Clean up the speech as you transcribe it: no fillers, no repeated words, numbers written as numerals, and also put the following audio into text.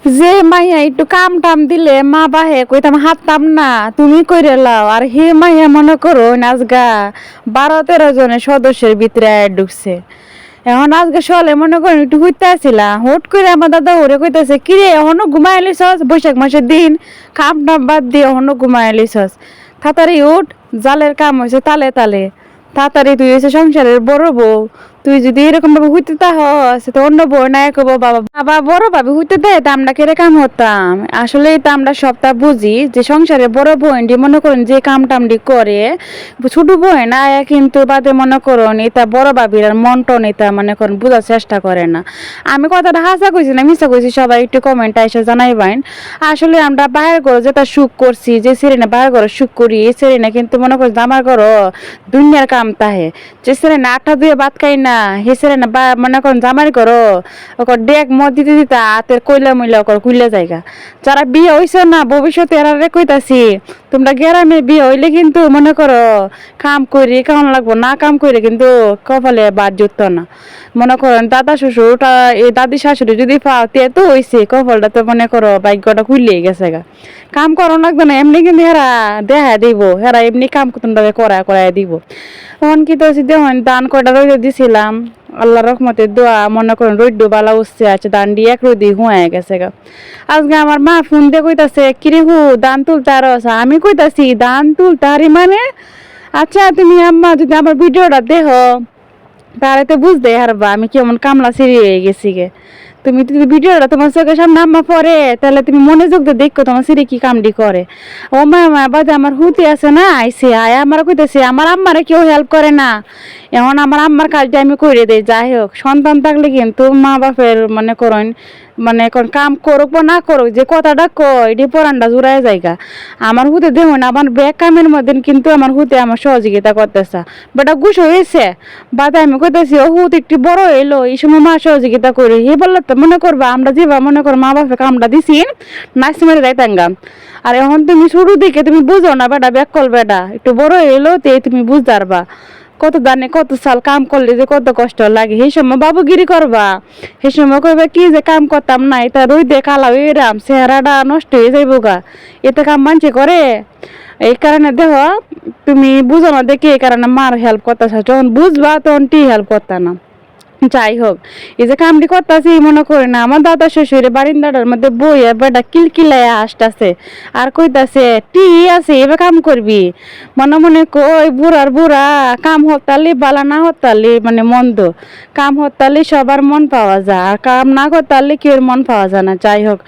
যে মাইয়া একটু কাম টাম দিলে মা বাহে কইতাম হাততাম না, তুমি কইরে লাও। আর হে মাইয়া মনে করো আজগা 12-13 জনের সদস্যের ভিতরে ঢুকছে। এখন আজকে সলে মনে করেন একটু হইতে আসছিলাম, হুট করে আমার দাদা ওরে কইতেছে কিরে এখনো ঘুমাই লিছস, বৈশাখ মাসের দিন কাম টাম বাদ দিয়ে এখনো ঘুমাই লিছস, তাড়াতাড়ি উঠ, জালের কাম হয়েছে তালে তালে, তাড়াতাড়ি তুই হয়েছে সংসারের বড় বউ, তুই যদি এরকম ভাবে হইতে তাহস তো অন্য বউ নাই কব বাবা বাবা বড় ভাবে হইতে দেয় তা আমরা কেড়ে কাম হতাম। আসলে তো আমরা সবটা বুঝি যে সংসারে বড় বোনটি মনে করেন যে কাম টামটি করে, ছোট বোন আয়া কিন্তু বাদে মনে করুন এটা বড় ভাবির আর মন্টন এটা মনে করেন বোঝার চেষ্টা করে না। আমি কথাটা হাসা কইছি না মিশা কইছি সবাই একটু কমেন্ট এসে জানাইবেন। আসলে আমরা বাইরে ঘর যেটা সুখ করছি, যে সেরেনা বাইরে ঘর সুখ করি এই সেরেনা কিন্তু মনে করি আমার ঘর দুনিয়ার কাম তাহে, যে সেরেনা আটা দিয়ে ভাত খাই না হে সেরেনা বা মনে করেন জামাই করো ওকর ডেক মদ দিতে দিতে হাতের কইলা মইলা ওকর কুইলা জায়গা। যারা বিয়ে হইছে না ভবিষ্যতে এরা কইতাছি তোমরা গ্রামে বিয়ে হইলে কিন্তু মনে করো কাম করি কেমন লাগবো, না কাম করে কিন্তু কপালে বাদ জুটত না। মনে করেন দাদা শ্বশুর এই দাদি শাশুড়ি যদি পাও তে তো হইছে কপালটা তো মনে করো ভাগ্যটা খুললেই গেছে গা। কাম করো লাগবে না এমনি কিন্তু হেরা দেখা দিব, হেরা এমনি কাম তোমরা করায় দিব। তখন কি তো দেখুন দান কয়টা রইতে দিছিলাম, আল্লাহ রহমতের দোয়া মনে করেন রইডু বালা উঠছে আছে দান দিয়ে এক রোদি হুঁয়ে গেছে গা। আজকে আমার মা ফোন দিয়ে কইতাছে কিরে হু দান তুলতে আর আমি কইতাছি দান তুলতে আরি মানে, আচ্ছা তুমি আম্মা যদি আমার ভিডিওটা দেখো তাহলে তো বুঝতে হারবা আমি কেমন কামলা সিঁড়ি হয়ে গেছি গে। তুমি যদি ভিডিওটা তোমার চোখের সামনে আম্মা পরে তাহলে তুমি মনোযোগ দিয়ে দেখো তোমার সিঁড়ি কি কামডি করে। ও মা বাদে আমার হুতি আছে না আইসে আয় আমার কইতেছে আমার আম্মারে কেউ হেল্প করে না, এখন আমার আম্মার কাজটা আমি করে দেই। যাই হোক সন্তান থাকলে কিন্তু মা বাপের মনে করেন মানে এখন কাম করুক বা না করুক যে কথাটা কয় এটি পরানটা জুড়ায় জায়গা। আমার হুতে দেখুন আমার ব্যাগ কামের মধ্যে কিন্তু আমার হুতে আমার সহযোগিতা করতেছে, বেটা গুছ হয়েছে বাদে আমি কইতেছি ও হুত একটু বড় এলো এই সময় মা সহযোগিতা করি হে বললো তো মনে করবা আমরা যেবা মনে করো মা বাপে কামটা দিছি নাচ মেরে যাইতাঙ্গা। আর এখন তুমি শুরু দিকে তুমি বুঝো না বেটা ব্যাগ কল বেটা একটু বড় এলো তে তুমি বুঝতে পারবা কত দানে কত সাল কাম করলে যে কত কষ্ট লাগে। সেই সময় বাবুগিরি করবা, সেই সময় কইবা কি যে কাম করতাম না এটা রইদে কালা এরাম চেহারাটা নষ্ট হয়ে যাইব গা, এতে কাম মানছে করে। এই কারণে দেখো তুমি বুঝো না দেখি এই কারণে মার হেল্প করতেছ, যখন বুঝবা তখন টি হেল্প করতা না। যাই হোক এই যে কামটি করতেছি মনে করি না আমার দাদা শ্বশুরে বারিন্দাটার মধ্যে বইয়া বেটা কিলকিলায় আসতেছে আর কইতাছে টি আছে এবার কাম করবি, মনে মনে কই বুড়ার বুড়া কাম হতালি বালা না হতালি মানে মন্দ, কাম হতালি সবার মন পাওয়া যায় আর কাম না করতালি কেউ মন পাওয়া যায় না। যাই হোক